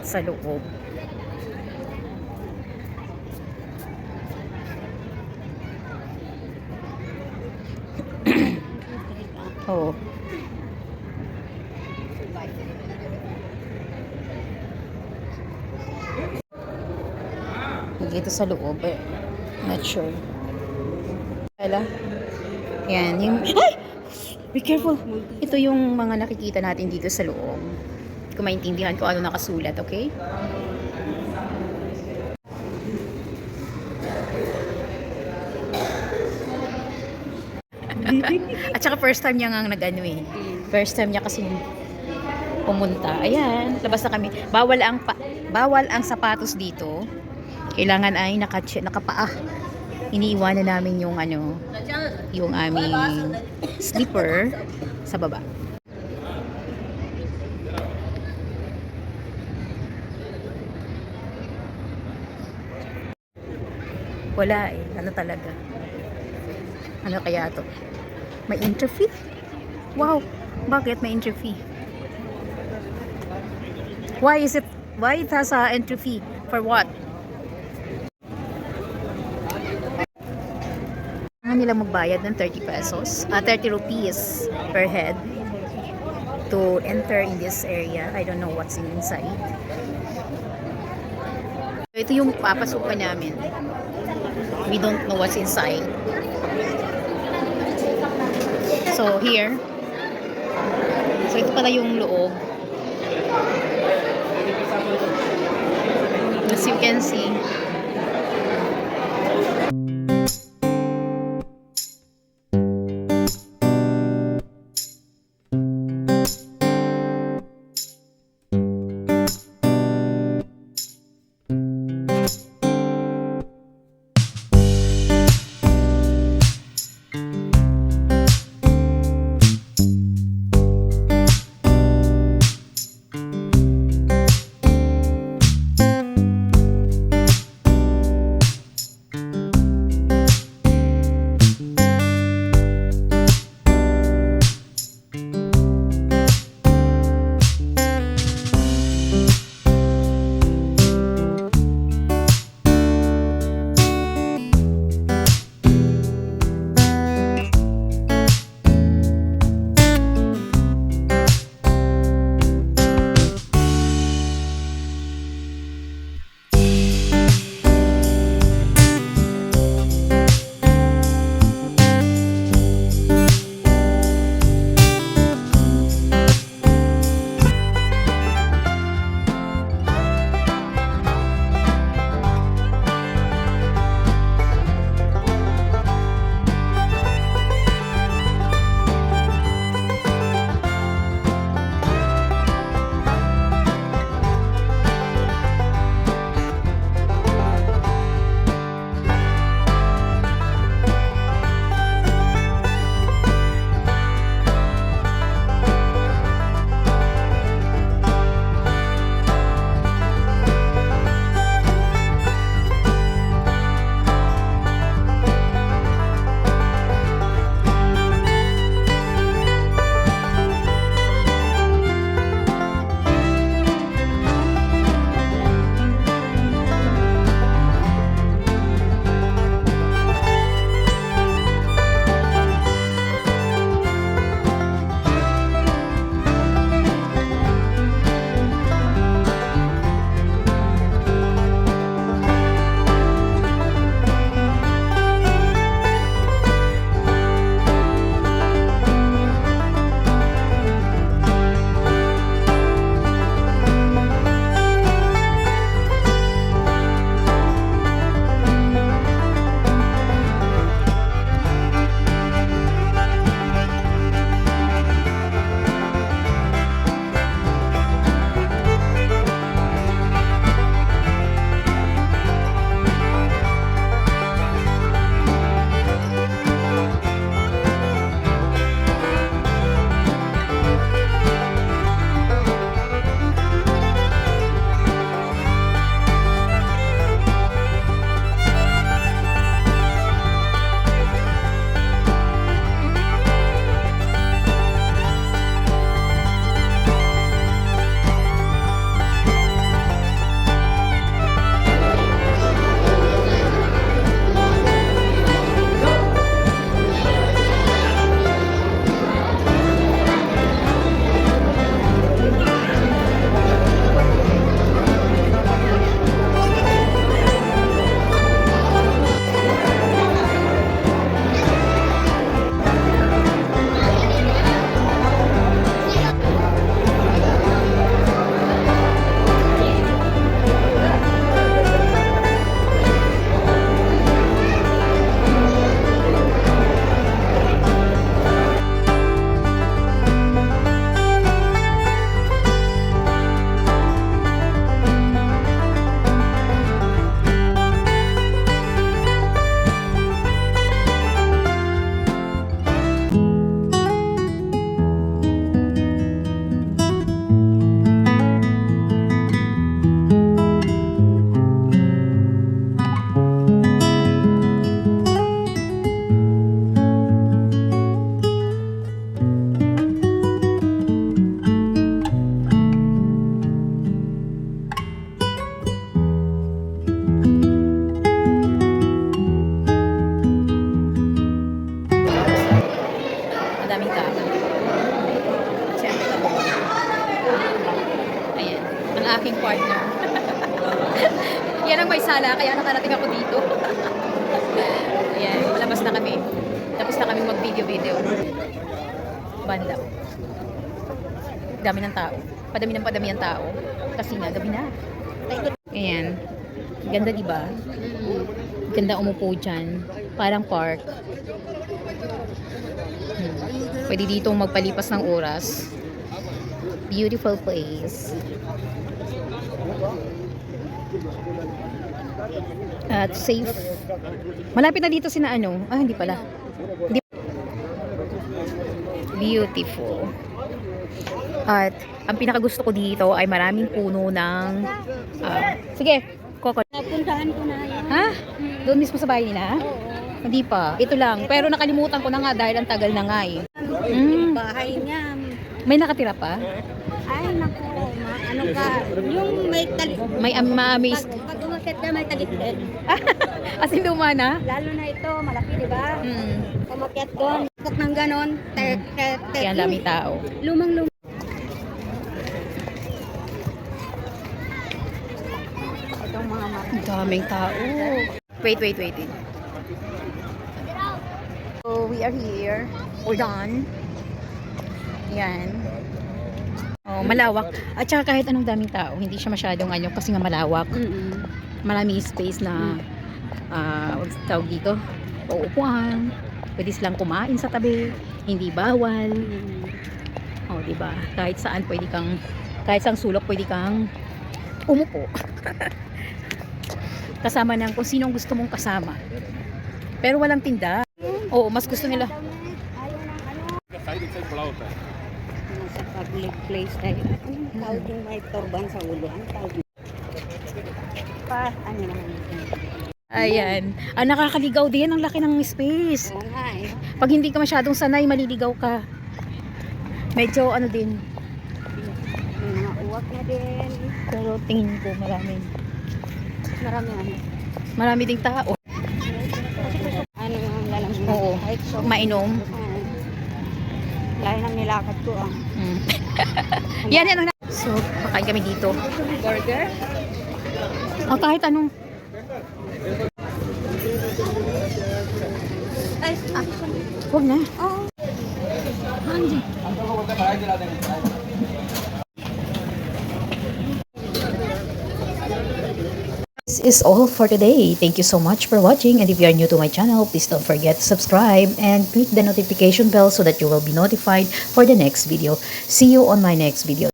sa loob. Oh. Dito sa loob, not sure. Wala. Yan, yung... Ay! Be careful! Ito yung mga nakikita natin dito sa loob. Kung maintindihan ko ano nakasulat, okay? At saka first time niya nga nag-ano eh. First time niya kasi pumunta. Ayan, labas na kami. Bawal ang sapatos dito. Kailangan ay nakapaa. Iniiwanan namin yung yung aming slipper sa baba. Wala eh. Ano talaga? Ano kaya to? May entry fee? Wow! Bakit may entry fee? Why it has a entry fee? For what? Nila magbayad ng 30 pesos, 30 rupees per head to enter in this area. I don't know what's inside. Ito yung papasukan namin. We don't know what's inside. So here, so ito pala yung loob. As you can see, aking partner. Yan ang may sala, kaya nakarating ako dito. Ayan, malabas na kami. Tapos na kami mag-video-video. Banda. Dami ng tao. Padami ng tao. Kasi nga, gabi na. Ayan. Ganda, diba? Ganda umupo dyan. Parang park. Pwede dito magpalipas ng oras. Beautiful place. At safe. Malapit na dito sina ano. Ah, hindi pala. Hindi. Beautiful. At ang pinakagusto ko dito ay maraming puno ng sige, coconut. Napuntahan ko na yan. Ha? Doon mismo sa bahay nila? Hindi pa. Ito lang. Pero nakalimutan ko na nga dahil ang tagal na nga eh. Bahay niya. May nakatira pa? Ay, naku. Ano ka? Yung may talit. May ma-amaze. Pag umakit ka, may talitid. As in luma na? Lalo na ito, malaki, di ba? Umakyat doon. Ikot ng ganon. Kaya ang daming tao. Lumang-lumang. Itong mga mata. Ang daming tao. Wait. So, we are here. We're done. Yan. Oh, malawak. At saka kahit anong daming tao, hindi siya masyadong ano kasi nga malawak. Maraming space na tawag dito. Uupuan. Pwede silang kumain sa tabi. Hindi bawal. Oh, di ba? Kahit saan pwede kang kahit saang sulok pwede kang umupo. Kasama ng kung sinong gusto mong kasama. Pero walang tinda. Oo, mas gusto nila. Nasa public place tayo. Anong tawag yung may turban sa ulo? Anong tawag yun? Ano naman yun? Ayan. Nakakaligaw din. Ang laki ng space. Oo nga eh. Pag hindi ka masyadong sanay, maliligaw ka. Medyo ano din. May mga uwak na din. Pero tingin ko maraming. Marami ano. Marami ding tao. Ano yung lalamig na? Oo. Kahit so. Mainom. Lahat ng nilakad ko ah. Yan. So, pakain kami dito. Burger? O kahit anong. Ay, Huwag na. oo. Hanji. This is all for today. Thank you so much for watching, and if you are new to my channel, please don't forget to subscribe and click the notification bell so that you will be notified for the next video. See you on my next video.